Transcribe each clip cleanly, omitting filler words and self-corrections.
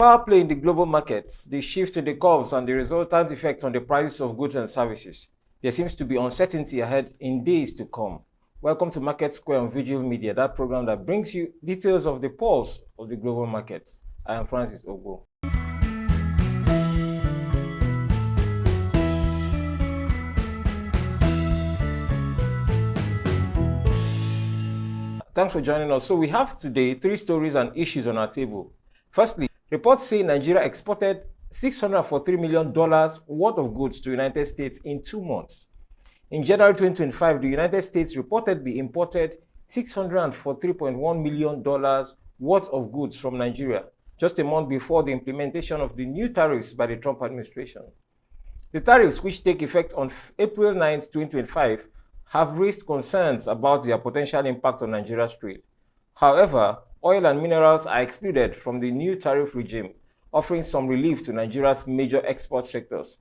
Power play in the global markets, the shift in the curves and the resultant effect on the prices of goods and services. There seems to be uncertainty ahead in days to come. Welcome to MarketSquare on Veegil Media, that program that brings you details of the pulse of the global markets. I am Francis Ogbo. Thanks for joining us. So we have today 3 stories and issues on our table. Firstly, reports say Nigeria exported $643 million worth of goods to the United States in 2 months. In January 2025, the United States reportedly imported $643.1 million worth of goods from Nigeria, just a month before the implementation of the new tariffs by the Trump administration. The tariffs, which take effect on April 9, 2025, have raised concerns about their potential impact on Nigeria's trade. However, oil and minerals are excluded from the new tariff regime, offering some relief to Nigeria's major export sectors.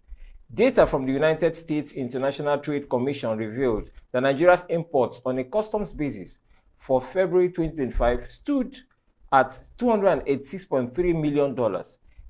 Data from the United States International Trade Commission revealed that Nigeria's imports on a customs basis for February 2025 stood at $286.3 million,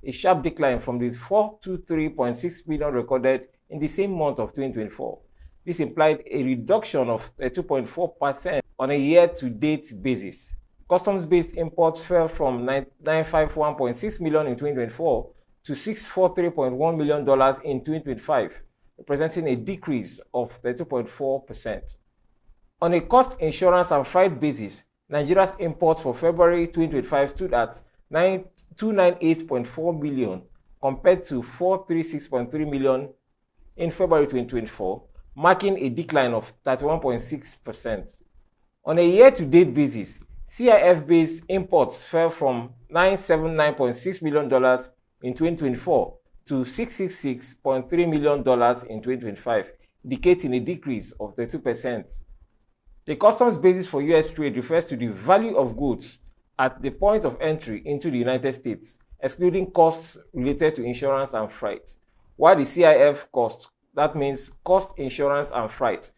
a sharp decline from the $423.6 million recorded in the same month of 2024. This implied a reduction of 2.4% on a year-to-date basis. Customs-based imports fell from $951.6 million in 2024 to $643.1 million in 2025, representing a decrease of 32.4%. On a cost, insurance, and freight basis, Nigeria's imports for February 2025 stood at $298.4 million compared to $436.3 million in February 2024, marking a decline of 31.6%. On a year-to-date basis, CIF-based imports fell from $979.6 million in 2024 to $666.3 million in 2025, indicating a decrease of 32%. The customs basis for U.S. trade refers to the value of goods at the point of entry into the United States, excluding costs related to insurance and freight, while the CIF cost, that means cost, insurance, and freight,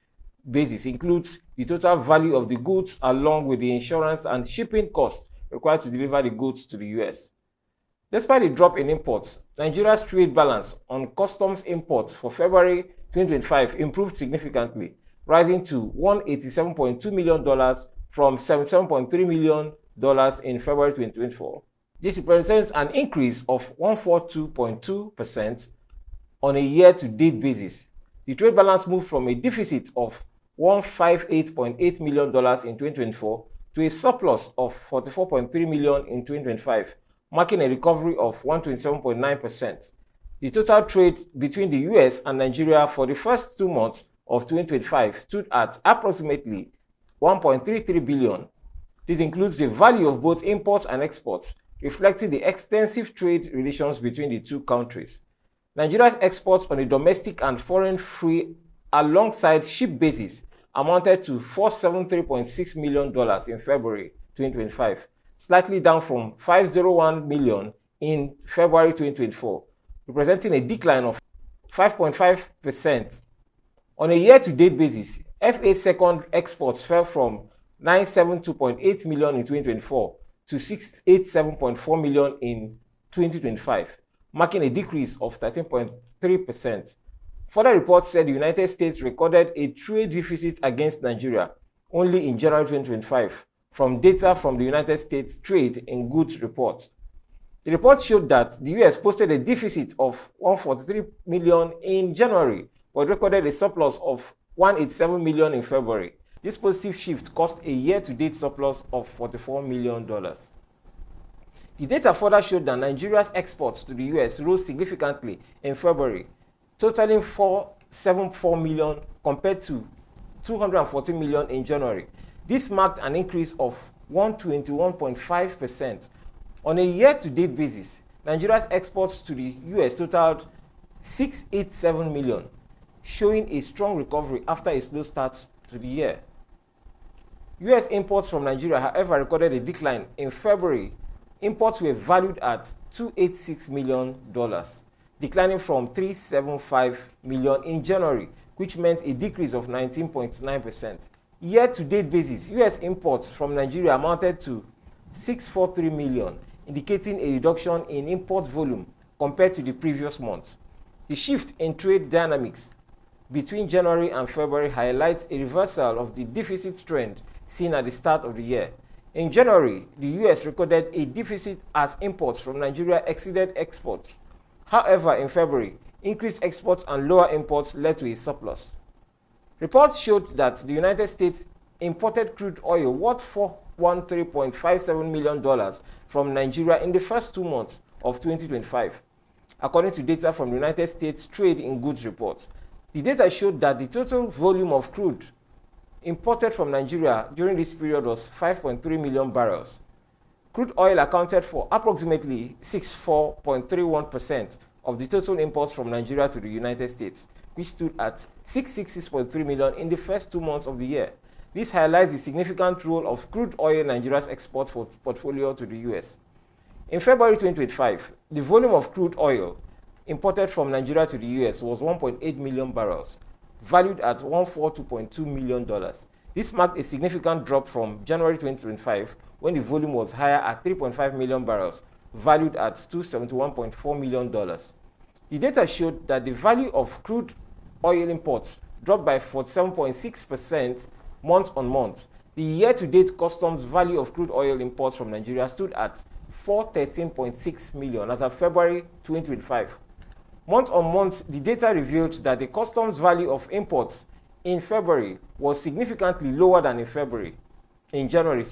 basis includes the total value of the goods along with the insurance and shipping costs required to deliver the goods to the U.S. Despite the drop in imports, Nigeria's trade balance on customs imports for February 2025 improved significantly, rising to $187.2 million from $77.3 million in February 2024. This represents an increase of 142.2% on a year-to-date basis. The trade balance moved from a deficit of $158.8 million in 2024 to a surplus of $44.3 million in 2025, marking a recovery of 127.9%. The total trade between the US and Nigeria for the first 2 months of 2025 stood at approximately $1.33 billion. This includes the value of both imports and exports, reflecting the extensive trade relations between the 2 countries. Nigeria's exports on a domestic and foreign free alongside ship basis amounted to $473.6 million in February 2025, slightly down from $501 million in February 2024, representing a decline of 5.5%. On a year-to-date basis, FA second exports fell from $972.8 million in 2024 to $687.4 million in 2025. Marking a decrease of 13.3%. Further reports said the United States recorded a trade deficit against Nigeria only in January 2025 from data from the United States Trade in Goods report. The report showed that the US posted a deficit of $143 million in January, but recorded a surplus of $187 million in February. This positive shift cost a year-to-date surplus of $44 million. The data further showed that Nigeria's exports to the US rose significantly in February, totaling $474 million compared to $240 million in January. This marked an increase of 121.5%. On a year-to-date basis, Nigeria's exports to the US totaled $687 million, showing a strong recovery after a slow start to the year. US imports from Nigeria, however, recorded a decline in February. Imports were valued at $286 million, declining from $375 million in January, which meant a decrease of 19.9%. Year-to-date basis, US imports from Nigeria amounted to $643 million, indicating a reduction in import volume compared to the previous month. The shift in trade dynamics between January and February highlights a reversal of the deficit trend seen at the start of the year. In January, the US recorded a deficit as imports from Nigeria exceeded exports. However, in February, increased exports and lower imports led to a surplus. Reports showed that the United States imported crude oil worth $413.57 million from Nigeria in the first 2 months of 2025, according to data from the United States Trade in Goods Report. The data showed that the total volume of crude imported from Nigeria during this period was 5.3 million barrels. Crude oil accounted for approximately 64.31% of the total imports from Nigeria to the United States, which stood at 666.3 million in the first 2 months of the year. This highlights the significant role of crude oil in Nigeria's export portfolio to the US. In February 2025, the volume of crude oil imported from Nigeria to the US was 1.8 million barrels, valued at $142.2 million. This marked a significant drop from January 2025, when the volume was higher at 3.5 million barrels, valued at $271.4 million. The data showed that the value of crude oil imports dropped by 47.6% month on month. The year-to-date customs value of crude oil imports from Nigeria stood at $413.6 million as of February 2025. Month on month, the data revealed that the customs value of imports in February was significantly lower than in January.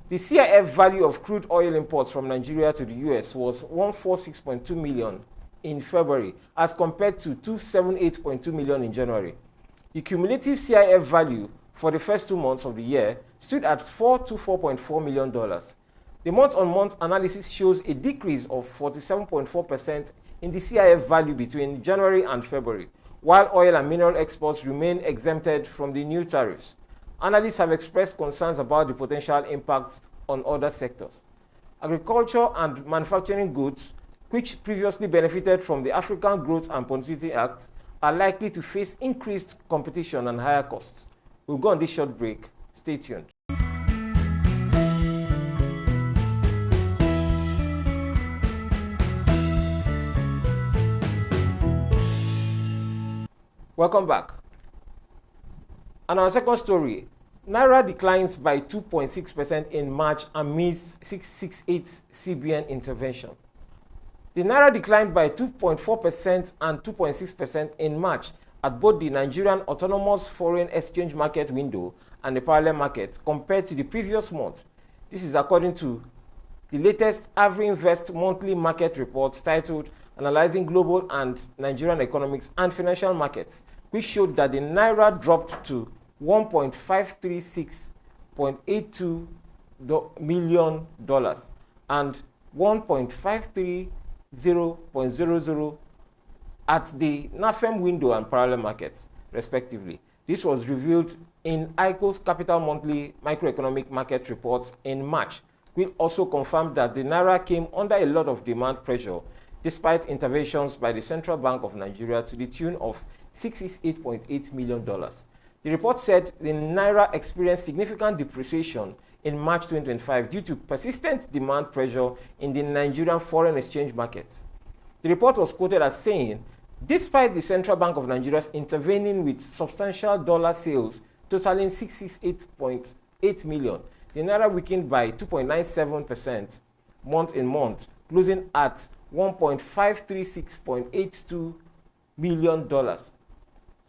The CIF value of crude oil imports from Nigeria to the US was $146.2 million in February as compared to $278.2 million in January. The cumulative CIF value for the first 2 months of the year stood at $424.4 million. The month-on-month analysis shows a decrease of 47.4% in the CIF value between January and February, while oil and mineral exports remain exempted from the new tariffs. Analysts have expressed concerns about the potential impacts on other sectors. Agriculture and manufacturing goods, which previously benefited from the African Growth and Opportunity Act, are likely to face increased competition and higher costs. We'll go on this short break. Stay tuned. Welcome back. And our second story, Naira declines by 2.6% in March amidst 668 CBN intervention. The Naira declined by 2.4% and 2.6% in March at both the Nigerian Autonomous Foreign Exchange Market window and the parallel market compared to the previous month. This is according to the latest AvriInvest monthly market report titled Analyzing Global and Nigerian Economics and Financial Markets, which showed that the Naira dropped to $1.536.82 million and $1.530.00 at the NAFEM window and parallel markets, respectively. This was revealed in ICO's Capital Monthly Microeconomic Market Report in March, which also confirmed that the Naira came under a lot of demand pressure despite interventions by the Central Bank of Nigeria to the tune of $68.8 million. The report said the Naira experienced significant depreciation in March 2025 due to persistent demand pressure in the Nigerian foreign exchange market. The report was quoted as saying, despite the Central Bank of Nigeria's intervening with substantial dollar sales totaling $68.8 million, the Naira weakened by 2.97% month in month, closing at $1.536.82 million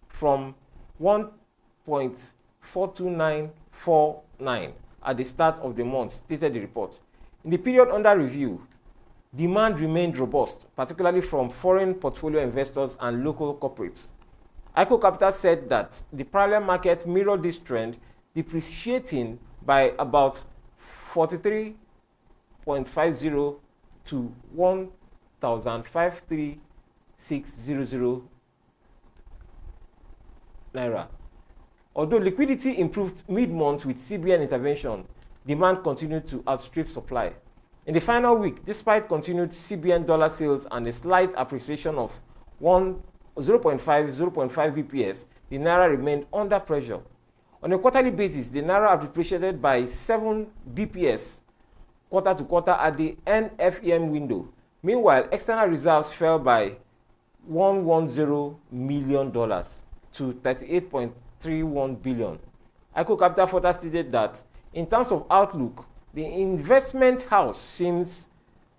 from $1.42949 at the start of the month, stated the report. In the period under review, demand remained robust, particularly from foreign portfolio investors and local corporates. ICO Capital said that the parallel market mirrored this trend, depreciating by about 43.50 to 1,536.00 Naira. Although liquidity improved mid-month with CBN intervention, demand continued to outstrip supply. In the final week, despite continued CBN dollar sales and a slight appreciation of 0.5 BPS, the Naira remained under pressure. On a quarterly basis, the Naira depreciated by 7 BPS quarter to quarter at the NFEM window. Meanwhile, external reserves fell by $110 million to $38.31 billion. ICO Capital further stated that in terms of outlook, the investment house seems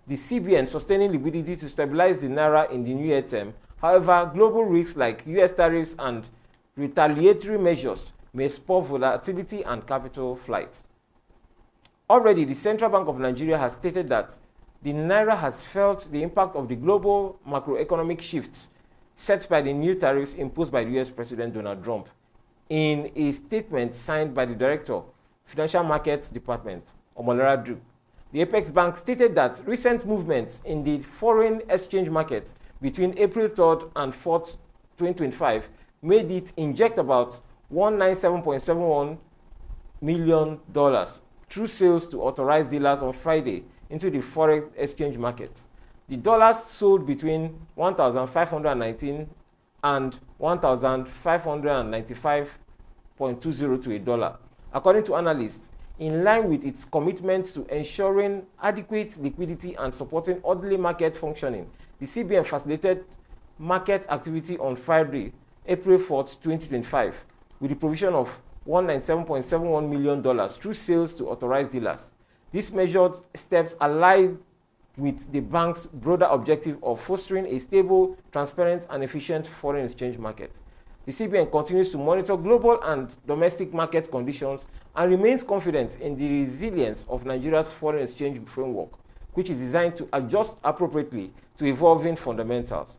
the CBN sustaining liquidity to stabilize the naira in the near term. However, global risks like US tariffs and retaliatory measures may spur volatility and capital flight. Already, the Central Bank of Nigeria has stated that the naira has felt the impact of the global macroeconomic shifts set by the new tariffs imposed by the US President Donald Trump. In a statement signed by the Director, Financial Markets Department, Omolara Drew, the Apex Bank stated that recent movements in the foreign exchange market between April 3rd and 4th, 2025 made it inject about $197.71 million through sales to authorized dealers on Friday into the foreign exchange market. The dollars sold between 1,519 and 1,595.20 to a dollar. According to analysts, in line with its commitment to ensuring adequate liquidity and supporting orderly market functioning, the CBN facilitated market activity on Friday, April 4th, 2025, with the provision of $197.71 million through sales to authorized dealers. These measured steps align with the bank's broader objective of fostering a stable, transparent, and efficient foreign exchange market. The CBN continues to monitor global and domestic market conditions and remains confident in the resilience of Nigeria's foreign exchange framework, which is designed to adjust appropriately to evolving fundamentals.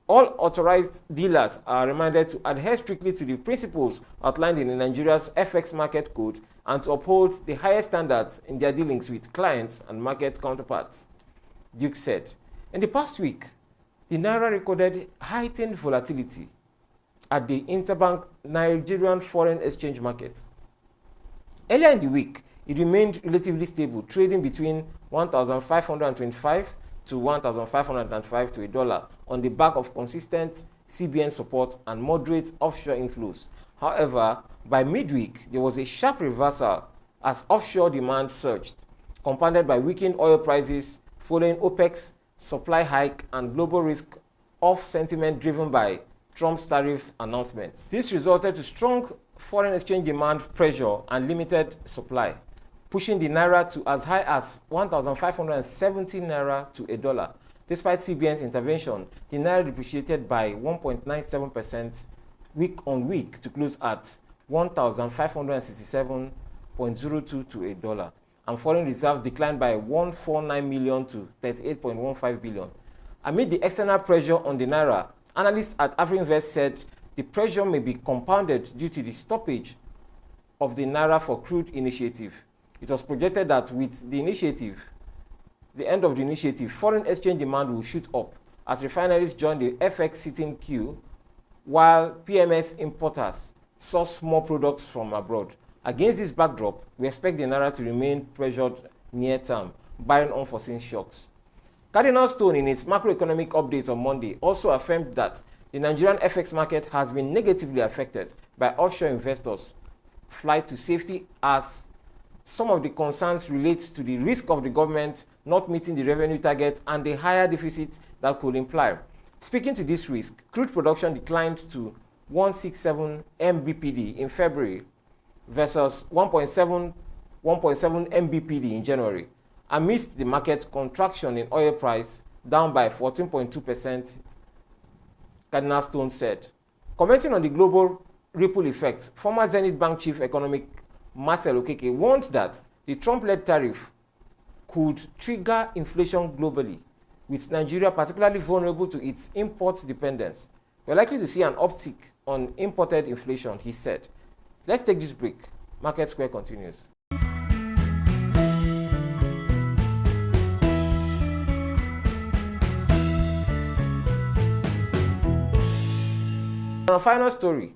All authorized dealers are reminded to adhere strictly to the principles outlined in Nigeria's FX Market Code and to uphold the highest standards in their dealings with clients and market counterparts, Duke said. In the past week, the naira recorded heightened volatility at the interbank Nigerian foreign exchange market. Earlier in the week, it remained relatively stable, trading between 1,525 to 1,505 to a dollar on the back of consistent CBN support and moderate offshore inflows. However, by midweek, there was a sharp reversal as offshore demand surged, compounded by weakened oil prices following OPEC's supply hike and global risk-off sentiment driven by Trump's tariff announcements. This resulted to strong foreign exchange demand pressure and limited supply, pushing the naira to as high as 1,570 naira to a dollar. Despite CBN's intervention, the naira depreciated by 1.97% week on week to close at 1,567.02 to a dollar, and foreign reserves declined by 149 million to 38.15 billion. Amid the external pressure on the naira, analysts at AfriInvest said the pressure may be compounded due to the stoppage of the naira for crude initiative. It was projected that with the end of the initiative, foreign exchange demand will shoot up as refineries join the FX sitting queue, while PMS importers source more products from abroad. Against this backdrop, we expect the naira to remain pressured near term, barring unforeseen shocks. Cardinal Stone, in its macroeconomic update on Monday, also affirmed that the Nigerian FX market has been negatively affected by offshore investors' flight to safety, as some of the concerns relate to the risk of the government not meeting the revenue target and the higher deficit that could imply. Speaking to this risk, crude production declined to 167 mbpd in February versus 1.7 mbpd in January, amidst the market contraction in oil price down by 14.2%, Cardinal Stone said. Commenting on the global ripple effect, former Zenith Bank chief economic Marcel Okeke warned that the Trump-led tariff could trigger inflation globally, with Nigeria particularly vulnerable to its import dependence. We're likely to see an uptick on imported inflation, he said. Let's take this break. MarketSquare continues. On a final story,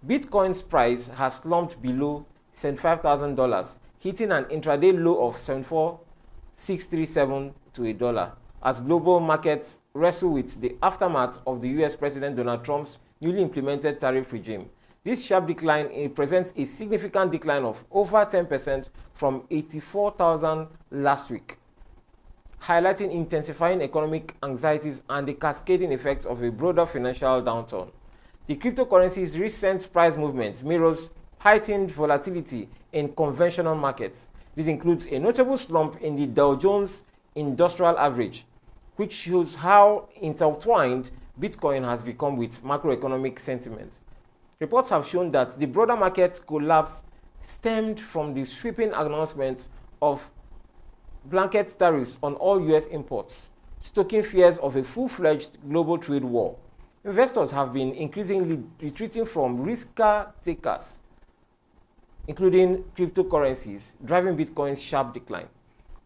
Bitcoin's price has slumped below $75,000, hitting an intraday low of $74,637 to a dollar, as global markets wrestle with the aftermath of the US President Donald Trump's newly implemented tariff regime. This sharp decline represents a significant decline of over 10% from 84,000 last week, highlighting intensifying economic anxieties and the cascading effects of a broader financial downturn. The cryptocurrency's recent price movement mirrors heightened volatility in conventional markets. This includes a notable slump in the Dow Jones Industrial Average, which shows how intertwined Bitcoin has become with macroeconomic sentiment. Reports have shown that the broader market collapse stemmed from the sweeping announcement of blanket tariffs on all US imports, stoking fears of a full-fledged global trade war. Investors have been increasingly retreating from riskier takers, including cryptocurrencies, driving Bitcoin's sharp decline.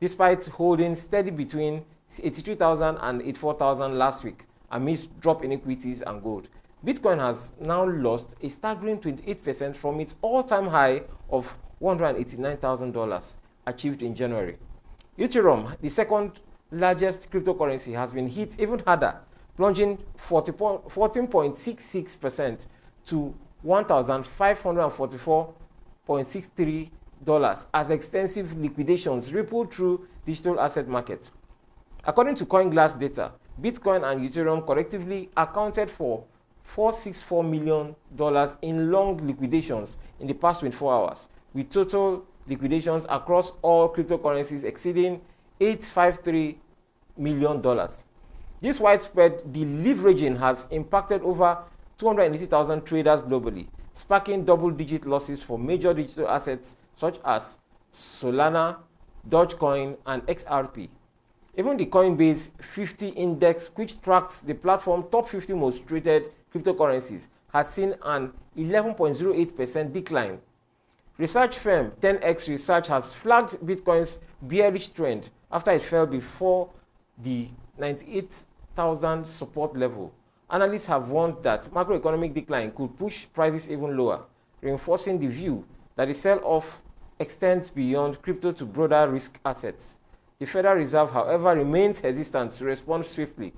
Despite holding steady between 83,000 and 84,000 last week amidst drop in equities and gold, Bitcoin has now lost a staggering 28% from its all-time high of $189,000 achieved in January. Ethereum, the second largest cryptocurrency, has been hit even harder, plunging 14.66% to $1,544.63 as extensive liquidations rippled through digital asset markets. According to CoinGlass data, Bitcoin and Ethereum collectively accounted for $464 million in long liquidations in the past 24 hours, with total liquidations across all cryptocurrencies exceeding $853 million. This widespread deleveraging has impacted over 280,000 traders globally, sparking double-digit losses for major digital assets such as Solana, Dogecoin, and XRP. Even the Coinbase 50 index, which tracks the platform's top 50 most traded cryptocurrencies, has seen an 11.08% decline. Research firm 10x Research has flagged Bitcoin's bearish trend after it fell before the 98,000 support level. Analysts have warned that macroeconomic decline could push prices even lower, reinforcing the view that the sell-off extends beyond crypto to broader risk assets. The Federal Reserve, however, remains hesitant to respond swiftly.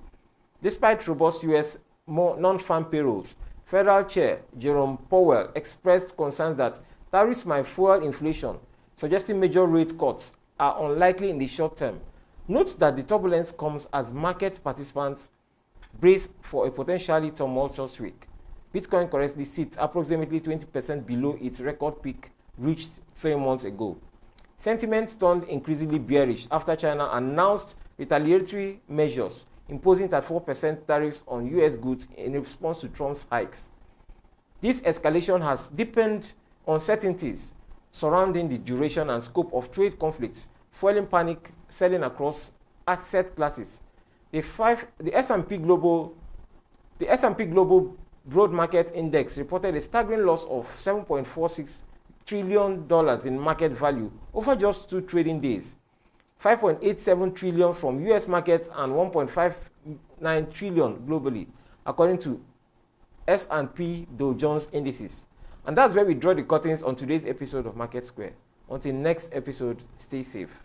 Despite robust U.S. non-farm payrolls, Federal Chair Jerome Powell expressed concerns that tariffs might fuel inflation, suggesting major rate cuts are unlikely in the short term. Note that the turbulence comes as market participants brace for a potentially tumultuous week. Bitcoin currently sits approximately 20% below its record peak reached 3 months ago. Sentiment turned increasingly bearish after China announced retaliatory measures, imposing 34% tariffs on US goods in response to Trump's hikes. This escalation has deepened uncertainties surrounding the duration and scope of trade conflicts, fueling panic selling across asset classes. The S&P Global Broad Market Index reported a staggering loss of $7.46 trillion in market value over just 2 trading days, $5.87 trillion from US markets and $1.59 trillion globally, according to S&P Dow Jones indices. And that's where we draw the curtains on today's episode of Market Square. Until next episode, stay safe.